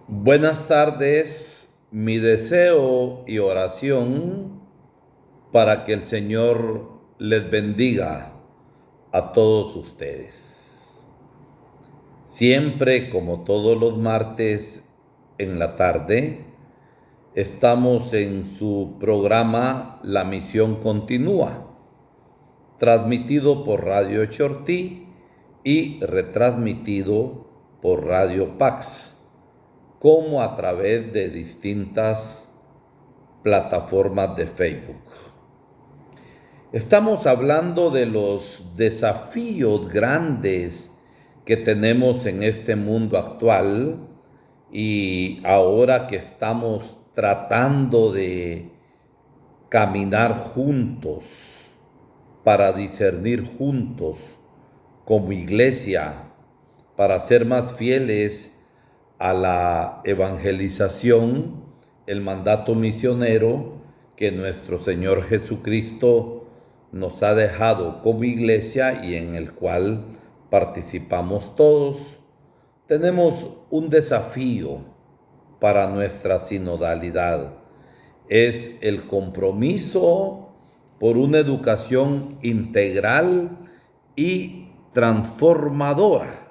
Buenas tardes, mi deseo y oración para que el Señor les bendiga a todos ustedes. Siempre, como todos los martes en la tarde, estamos en su programa La Misión Continúa, transmitido por Radio Chortí y retransmitido por Radio Pax, como a través de distintas plataformas de Facebook. Estamos hablando de los desafíos grandes que tenemos en este mundo actual y ahora que estamos tratando de caminar juntos para discernir juntos como iglesia, para ser más fieles a la evangelización, el mandato misionero que nuestro Señor Jesucristo nos ha dejado como iglesia y en el cual participamos todos. Tenemos un desafío para nuestra sinodalidad. Es el compromiso por una educación integral y transformadora.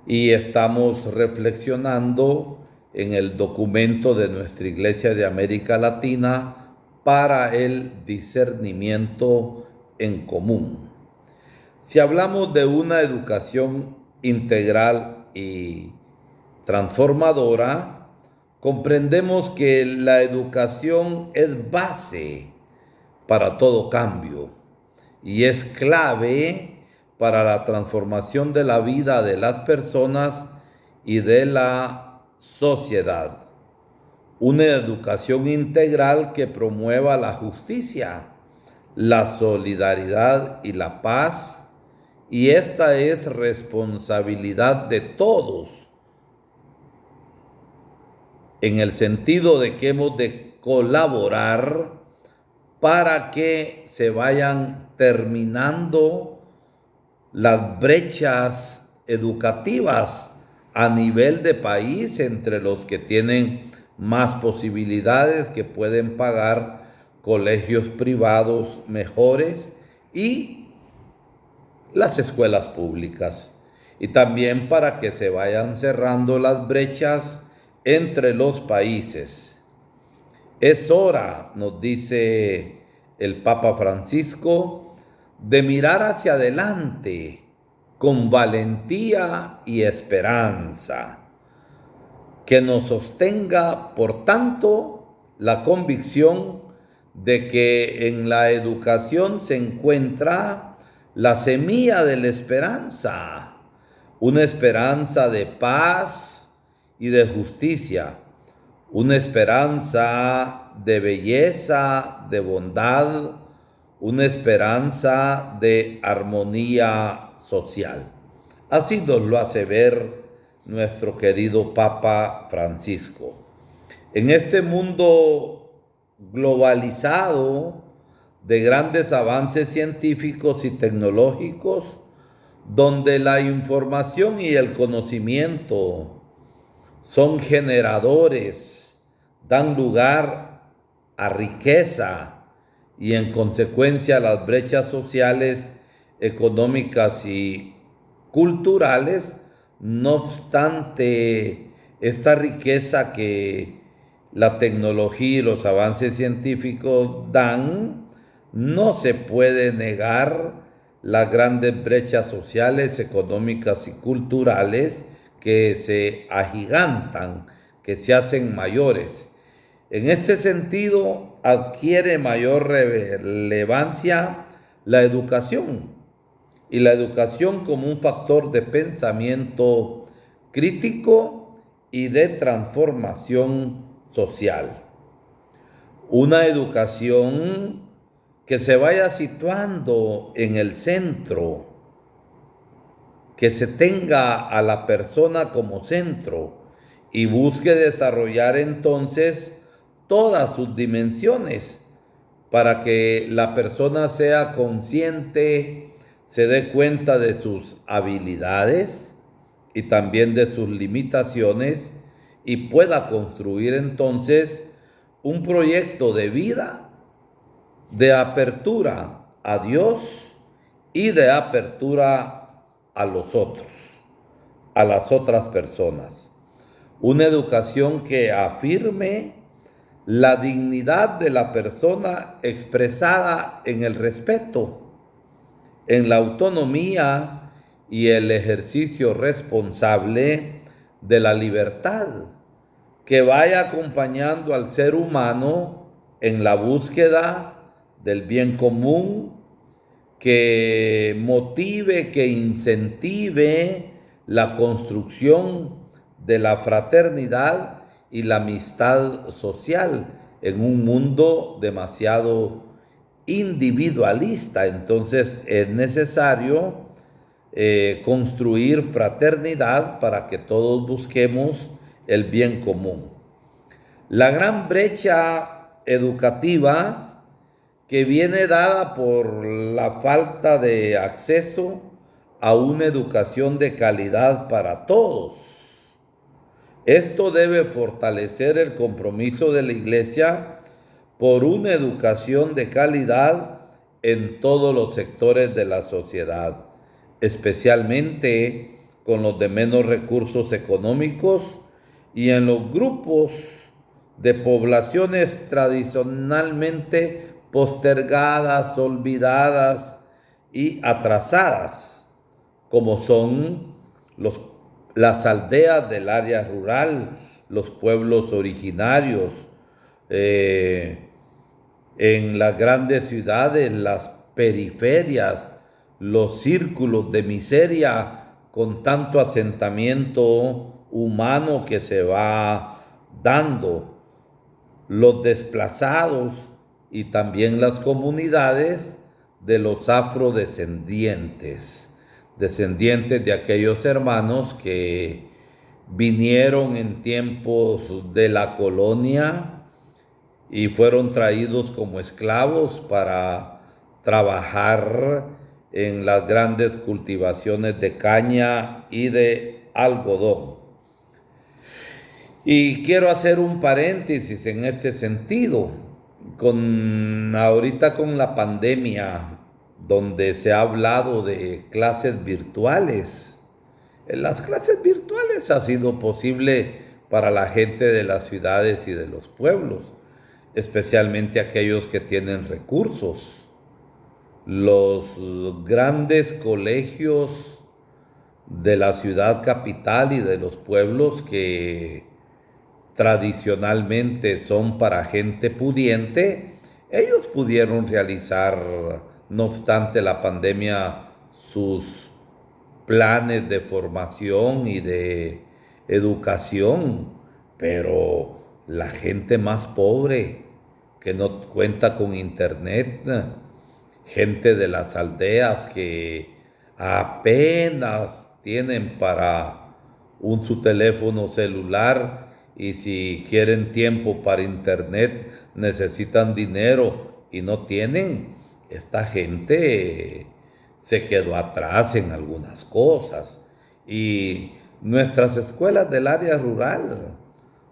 Y estamos reflexionando en el documento de nuestra Iglesia de América Latina para el discernimiento en común. Si hablamos de una educación integral y transformadora, comprendemos que la educación es base para todo cambio y es clave para la transformación de la vida de las personas y de la sociedad. Una educación integral que promueva la justicia, la solidaridad y la paz, y esta es responsabilidad de todos, en el sentido de que hemos de colaborar para que se vayan terminando las brechas educativas a nivel de país entre los que tienen más posibilidades, que pueden pagar colegios privados mejores y las escuelas públicas. Y también para que se vayan cerrando las brechas entre los países. Es hora, nos dice el Papa Francisco, de mirar hacia adelante con valentía y esperanza, que nos sostenga, por tanto, la convicción de que en la educación se encuentra la semilla de la esperanza, una esperanza de paz y de justicia, una esperanza de belleza, de bondad, una esperanza de armonía social. Así nos lo hace ver nuestro querido Papa Francisco. En este mundo globalizado de grandes avances científicos y tecnológicos, donde la información y el conocimiento son generadores, dan lugar a riqueza y en consecuencia las brechas sociales, económicas y culturales. No obstante, esta riqueza que la tecnología y los avances científicos dan, no se puede negar las grandes brechas sociales, económicas y culturales que se agigantan, que se hacen mayores. En este sentido, adquiere mayor relevancia la educación, y la educación como un factor de pensamiento crítico y de transformación social. Una educación que se vaya situando en el centro, que se tenga a la persona como centro y busque desarrollar entonces todas sus dimensiones para que la persona sea consciente, se dé cuenta de sus habilidades y también de sus limitaciones y pueda construir entonces un proyecto de vida, de apertura a Dios y de apertura a los otros, a las otras personas. Una educación que afirme la dignidad de la persona expresada en el respeto, en la autonomía y el ejercicio responsable de la libertad, que vaya acompañando al ser humano en la búsqueda del bien común, que motive, que incentive la construcción de la fraternidad y la amistad social en un mundo demasiado individualista. Entonces es necesario construir fraternidad para que todos busquemos el bien común. La gran brecha educativa que viene dada por la falta de acceso a una educación de calidad para todos. Esto debe fortalecer el compromiso de la Iglesia por una educación de calidad en todos los sectores de la sociedad, especialmente con los de menos recursos económicos y en los grupos de poblaciones tradicionalmente postergadas, olvidadas y atrasadas, como son las aldeas del área rural, los pueblos originarios, en las grandes ciudades, las periferias, los círculos de miseria con tanto asentamiento humano que se va dando, los desplazados y también las comunidades de los afrodescendientes, descendientes de aquellos hermanos que vinieron en tiempos de la colonia y fueron traídos como esclavos para trabajar en las grandes cultivaciones de caña y de algodón. Y quiero hacer un paréntesis en este sentido. Ahorita con la pandemia, donde se ha hablado de clases virtuales, las clases virtuales ha sido posible para la gente de las ciudades y de los pueblos, especialmente aquellos que tienen recursos. Los grandes colegios de la ciudad capital y de los pueblos que tradicionalmente son para gente pudiente, ellos pudieron realizar, no obstante la pandemia, sus planes de formación y de educación, pero la gente más pobre que no cuenta con internet, gente de las aldeas que apenas tienen para su teléfono celular, y si quieren tiempo para internet necesitan dinero y no tienen. Esta gente se quedó atrás en algunas cosas, y nuestras escuelas del área rural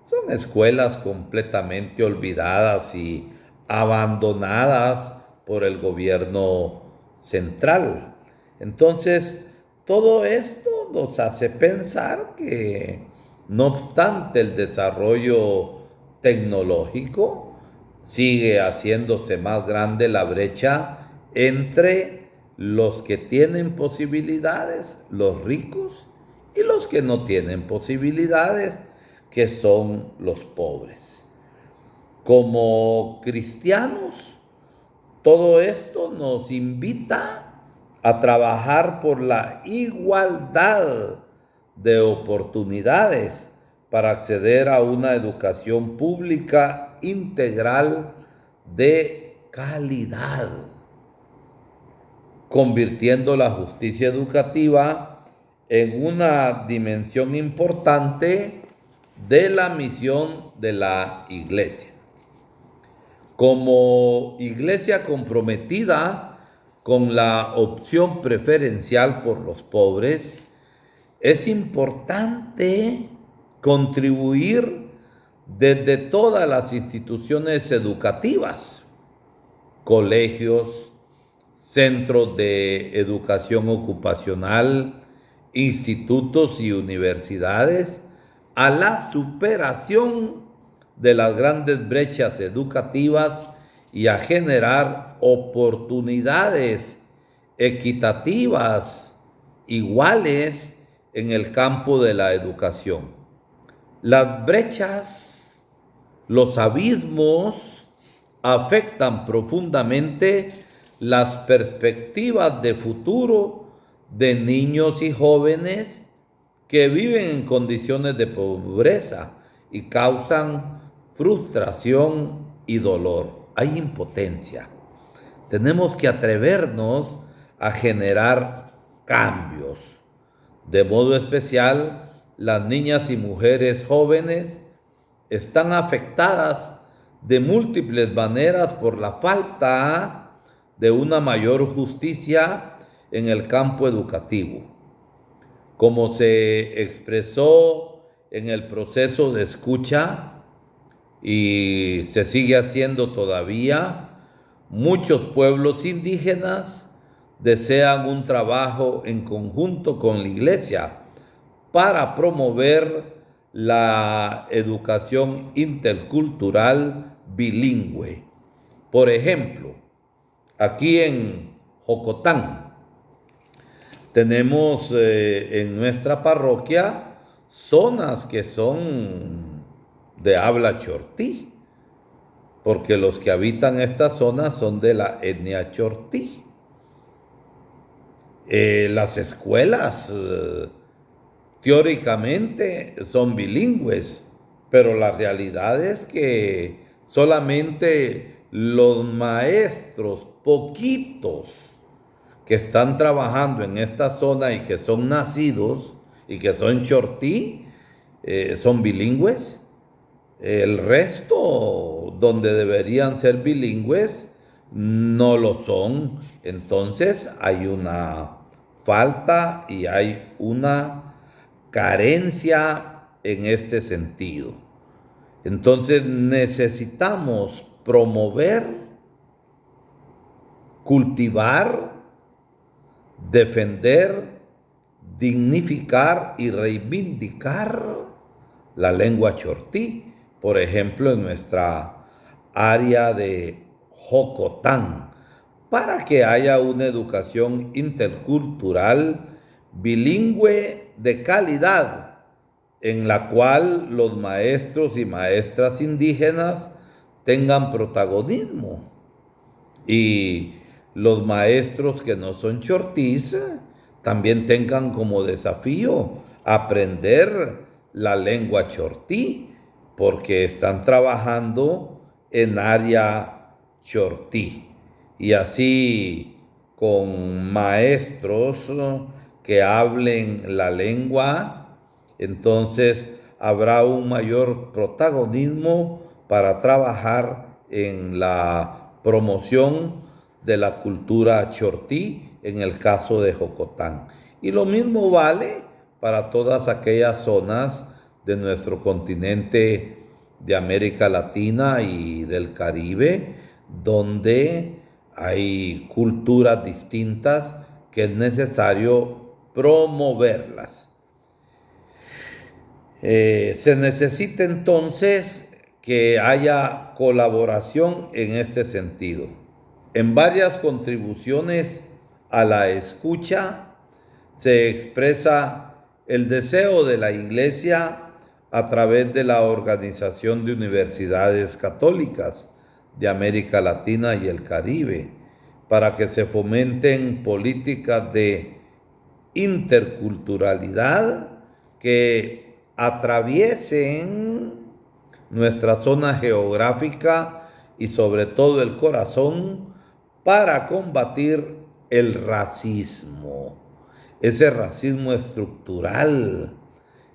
son escuelas completamente olvidadas y abandonadas por el gobierno central. Entonces, todo esto nos hace pensar que, no obstante el desarrollo tecnológico, sigue haciéndose más grande la brecha entre los que tienen posibilidades, los ricos, y los que no tienen posibilidades, que son los pobres. Como cristianos, todo esto nos invita a trabajar por la igualdad de oportunidades para acceder a una educación pública integral de calidad, convirtiendo la justicia educativa en una dimensión importante de la misión de la Iglesia. Como Iglesia comprometida con la opción preferencial por los pobres, es importante contribuir desde todas las instituciones educativas, colegios, centros de educación ocupacional, institutos y universidades, a la superación de las grandes brechas educativas y a generar oportunidades equitativas, iguales en el campo de la educación. Las brechas, los abismos afectan profundamente las perspectivas de futuro de niños y jóvenes que viven en condiciones de pobreza y causan frustración y dolor. Hay impotencia. Tenemos que atrevernos a generar cambios. De modo especial, las niñas y mujeres jóvenes están afectadas de múltiples maneras por la falta de una mayor justicia en el campo educativo. Como se expresó en el proceso de escucha y se sigue haciendo todavía, muchos pueblos indígenas desean un trabajo en conjunto con la Iglesia para promover la educación intercultural bilingüe. Por ejemplo, aquí en Jocotán tenemos en nuestra parroquia zonas que son de habla chortí, porque los que habitan estas zonas son de la etnia chortí. Las escuelas teóricamente son bilingües, pero la realidad es que solamente los maestros, poquitos, que están trabajando en esta zona y que son nacidos y que son chortí, son bilingües. El resto, donde deberían ser bilingües, no lo son. Entonces hay una falta y hay una carencia en este sentido. Entonces necesitamos promover, cultivar, defender, dignificar y reivindicar la lengua chortí, por ejemplo, en nuestra área de Jocotán, para que haya una educación intercultural bilingüe de calidad, en la cual los maestros y maestras indígenas tengan protagonismo y los maestros que no son chortís también tengan como desafío aprender la lengua chortí, porque están trabajando en área chortí. Y así con maestros que hablen la lengua, entonces habrá un mayor protagonismo para trabajar en la promoción de la cultura chortí en el caso de Jocotán. Y lo mismo vale para todas aquellas zonas de nuestro continente de América Latina y del Caribe, donde hay culturas distintas que es necesario promoverlas. Se necesita entonces que haya colaboración en este sentido. En varias contribuciones a la escucha se expresa el deseo de la Iglesia a través de la Organización de Universidades Católicas de América Latina y el Caribe, para que se fomenten políticas de interculturalidad que atraviesen nuestra zona geográfica y sobre todo el corazón, para combatir el racismo, ese racismo estructural,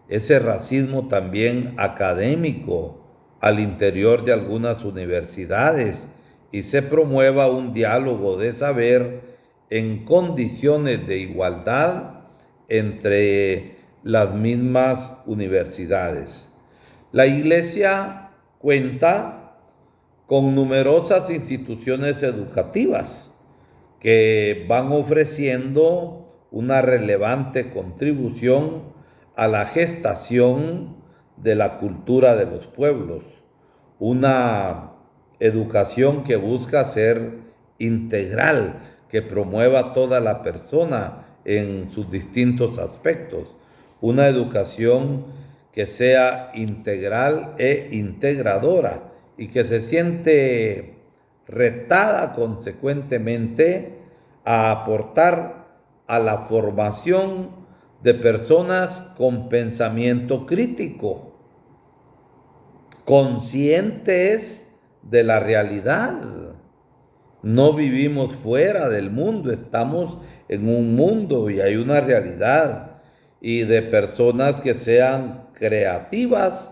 ese racismo también académico al interior de algunas universidades, y se promueva un diálogo de saber en condiciones de igualdad entre las mismas universidades. La Iglesia cuenta con numerosas instituciones educativas que van ofreciendo una relevante contribución a la gestación de la cultura de los pueblos, una educación que busca ser integral, que promueva toda la persona en sus distintos aspectos, una educación que sea integral e integradora y que se siente retada consecuentemente a aportar a la formación de personas con pensamiento crítico, conscientes de la realidad. No vivimos fuera del mundo, estamos en un mundo y hay una realidad, y de personas que sean creativas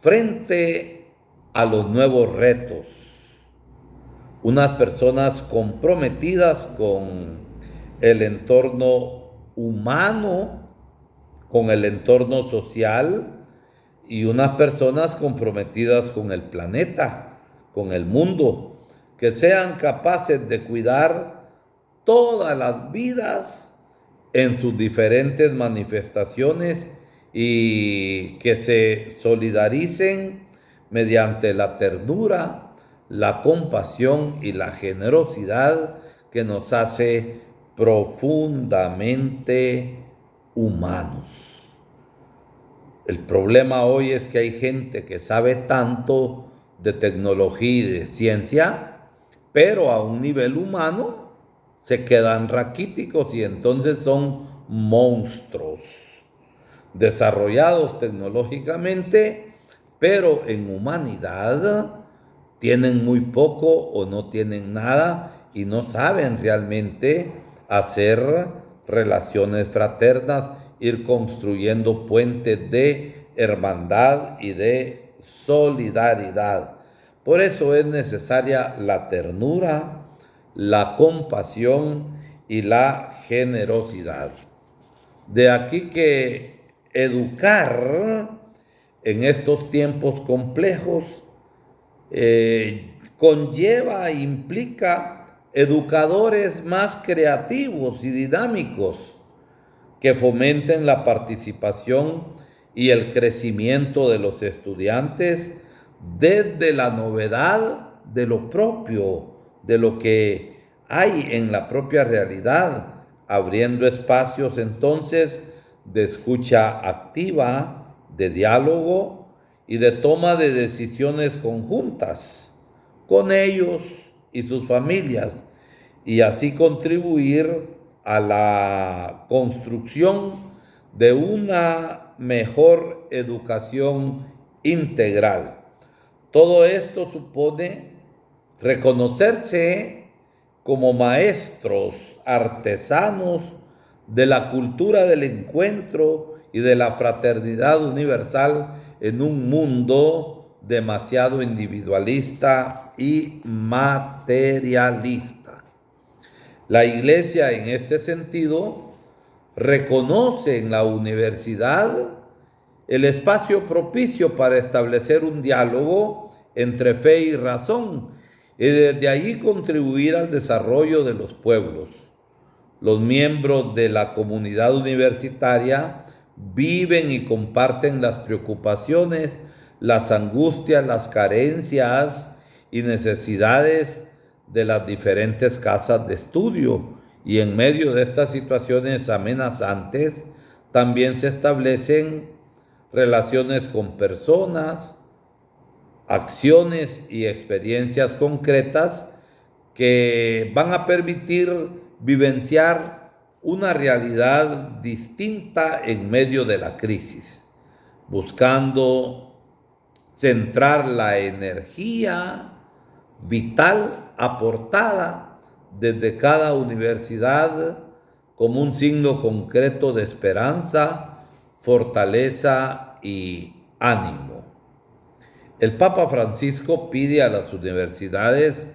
frente a los nuevos retos. Unas personas comprometidas con el entorno humano, con el entorno social, y unas personas comprometidas con el planeta, con el mundo, que sean capaces de cuidar todas las vidas en sus diferentes manifestaciones y que se solidaricen mediante la ternura, la compasión y la generosidad que nos hace profundamente humanos. El problema hoy es que hay gente que sabe tanto de tecnología y de ciencia, pero a un nivel humano se quedan raquíticos y entonces son monstruos, desarrollados tecnológicamente, pero en humanidad tienen muy poco o no tienen nada y no saben realmente hacer relaciones fraternas, ir construyendo puentes de hermandad y de solidaridad. Por eso es necesaria la ternura, la compasión y la generosidad. De aquí que educar en estos tiempos complejos conlleva e implica educadores más creativos y dinámicos que fomenten la participación y el crecimiento de los estudiantes desde la novedad de lo propio, de lo que hay en la propia realidad, abriendo espacios entonces de escucha activa, de diálogo y de toma de decisiones conjuntas con ellos y sus familias, y así contribuir a la construcción de una mejor educación integral. Todo esto supone reconocerse como maestros, artesanos de la cultura del encuentro y de la fraternidad universal en un mundo demasiado individualista y materialista. La Iglesia, en este sentido, reconoce en la universidad el espacio propicio para establecer un diálogo entre fe y razón y desde allí contribuir al desarrollo de los pueblos. Los miembros de la comunidad universitaria viven y comparten las preocupaciones, las angustias, las carencias y necesidades de las diferentes casas de estudio, y en medio de estas situaciones amenazantes también se establecen relaciones con personas, acciones y experiencias concretas que van a permitir vivenciar una realidad distinta en medio de la crisis, buscando centrar la energía vital aportada desde cada universidad como un signo concreto de esperanza, fortaleza y ánimo. El Papa Francisco pide a las universidades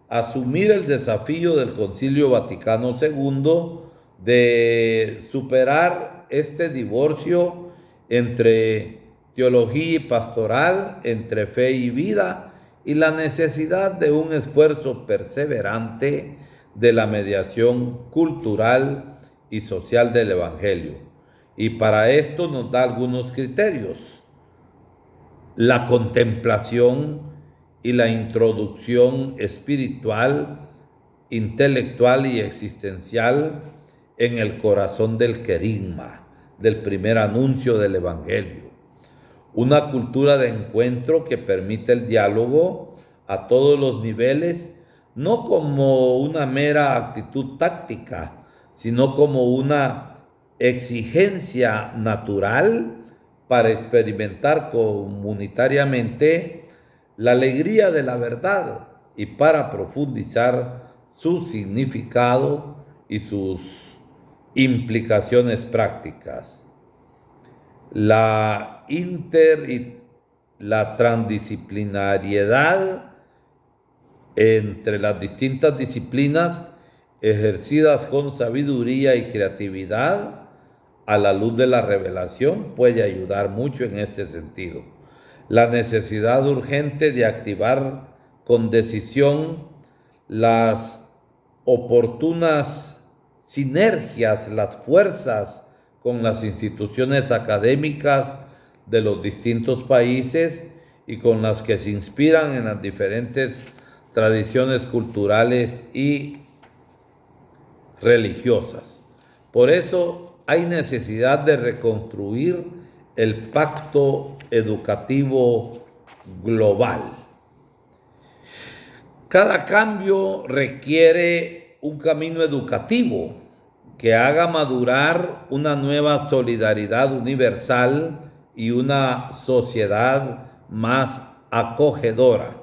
asumir el desafío del Concilio Vaticano II de superar este divorcio entre teología y pastoral, entre fe y vida, y la necesidad de un esfuerzo perseverante de la mediación cultural y social del Evangelio. Y para esto nos da algunos criterios: la contemplación y la introducción espiritual, intelectual y existencial en el corazón del querigma, del primer anuncio del Evangelio. Una cultura de encuentro que permite el diálogo a todos los niveles, no como una mera actitud táctica, sino como una exigencia natural para experimentar comunitariamente la alegría de la verdad y para profundizar su significado y sus implicaciones prácticas. La transdisciplinariedad entre las distintas disciplinas ejercidas con sabiduría y creatividad a la luz de la revelación puede ayudar mucho en este sentido. La necesidad urgente de activar con decisión las oportunas sinergias, las fuerzas con las instituciones académicas de los distintos países y con las que se inspiran en las diferentes tradiciones culturales y religiosas. Por eso hay necesidad de reconstruir el pacto educativo global. Cada cambio requiere un camino educativo que haga madurar una nueva solidaridad universal y una sociedad más acogedora.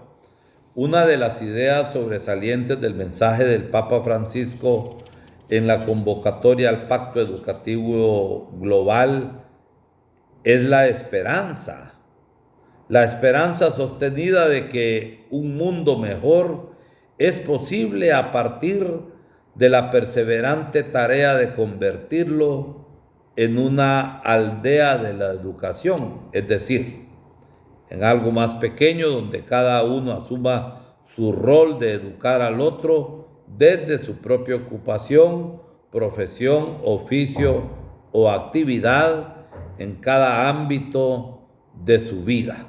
Una de las ideas sobresalientes del mensaje del Papa Francisco en la convocatoria al Pacto Educativo Global es la esperanza sostenida de que un mundo mejor es posible a partir de la perseverante tarea de convertirlo en una aldea de la educación, es decir, en algo más pequeño donde cada uno asuma su rol de educar al otro desde su propia ocupación, profesión, oficio o actividad en cada ámbito de su vida.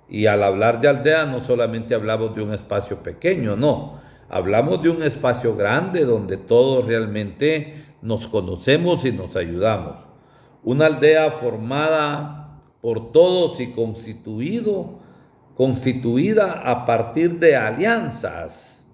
Y al hablar de aldea no solamente hablamos de un espacio pequeño, no, hablamos de un espacio grande donde todos realmente nos conocemos y nos ayudamos. Una aldea formada por todos y constituida a partir de alianzas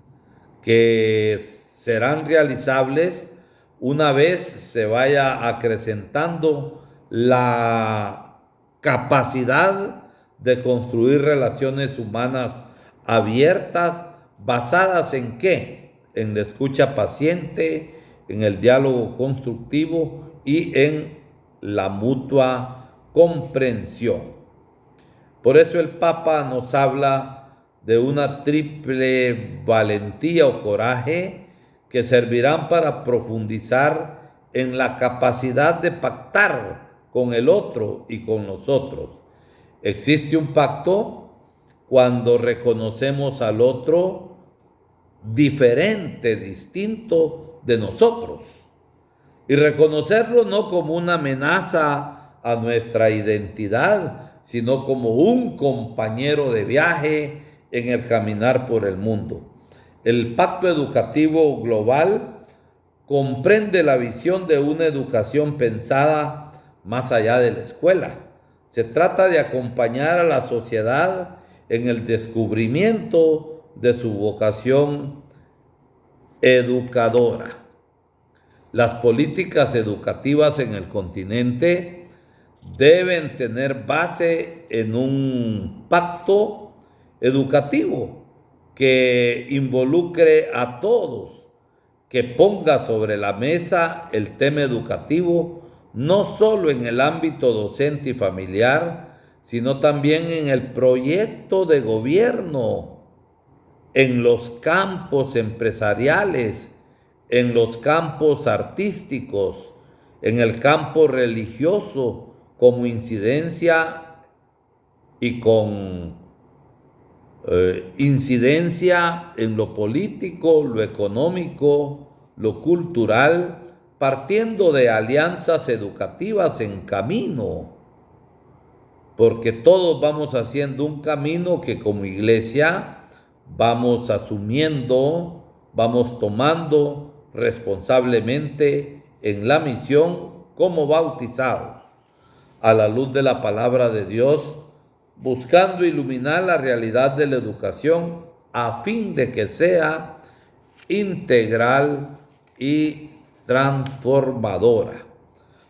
que serán realizables una vez se vaya acrecentando la capacidad de construir relaciones humanas abiertas, basadas ¿en qué? En la escucha paciente, en el diálogo constructivo y en la mutua comprensión. Por eso el Papa nos habla de una triple valentía o coraje que servirán para profundizar en la capacidad de pactar con el otro y con nosotros. Existe un pacto cuando reconocemos al otro diferente, distinto de nosotros, y reconocerlo no como una amenaza a nuestra identidad, sino como un compañero de viaje en el caminar por el mundo. El Pacto Educativo Global comprende la visión de una educación pensada más allá de la escuela. Se trata de acompañar a la sociedad en el descubrimiento de su vocación educadora. Las políticas educativas en el continente deben tener base en un pacto educativo que involucre a todos, que ponga sobre la mesa el tema educativo, no solo en el ámbito docente y familiar, sino también en el proyecto de gobierno, en los campos empresariales, en los campos artísticos, en el campo religioso como incidencia y con incidencia en lo político, lo económico, lo cultural, partiendo de alianzas educativas en camino, porque todos vamos haciendo un camino que como iglesia vamos asumiendo, vamos tomando responsablemente en la misión como bautizados, a la luz de la palabra de Dios, buscando iluminar la realidad de la educación a fin de que sea integral y transformadora.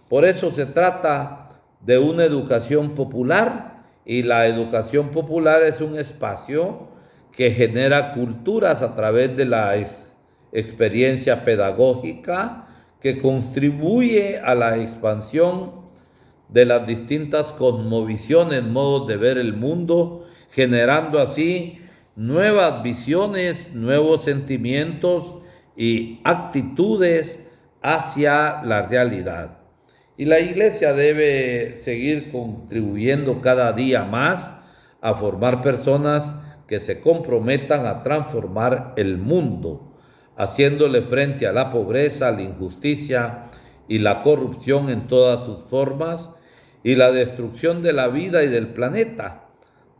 Por eso se trata de una educación popular, y la educación popular es un espacio que genera culturas a través de la experiencia pedagógica, que contribuye a la expansión de las distintas cosmovisiones, modos de ver el mundo, generando así nuevas visiones, nuevos sentimientos y actitudes hacia la realidad. Y la iglesia debe seguir contribuyendo cada día más a formar personas que se comprometan a transformar el mundo, haciéndole frente a la pobreza, la injusticia y la corrupción en todas sus formas, y la destrucción de la vida y del planeta,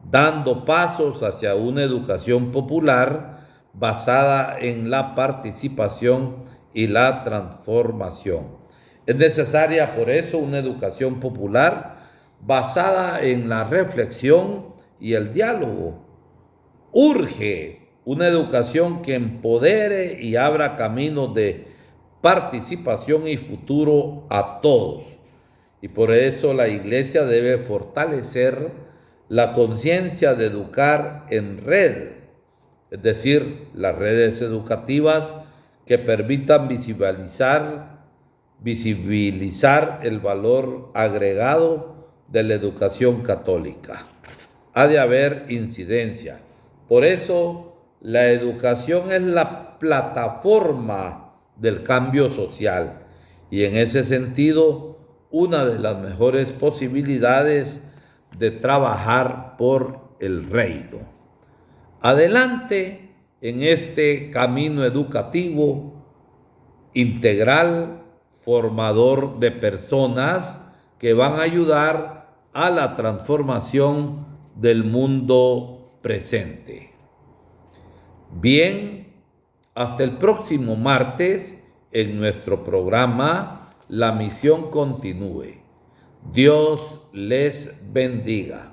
dando pasos hacia una educación popular basada en la participación y la transformación. Es necesaria por eso una educación popular basada en la reflexión y el diálogo. Urge una educación que empodere y abra caminos de participación y futuro a todos. Y por eso la iglesia debe fortalecer la conciencia de educar en red, es decir, las redes educativas que permitan visibilizar el valor agregado de la educación católica. Ha de haber incidencia. Por eso la educación es la plataforma del cambio social, y en ese sentido una de las mejores posibilidades de trabajar por el reino. Adelante en este camino educativo integral, formador de personas que van a ayudar a la transformación del mundo presente. Bien, hasta el próximo martes en nuestro programa La Misión Continúe. Dios les bendiga.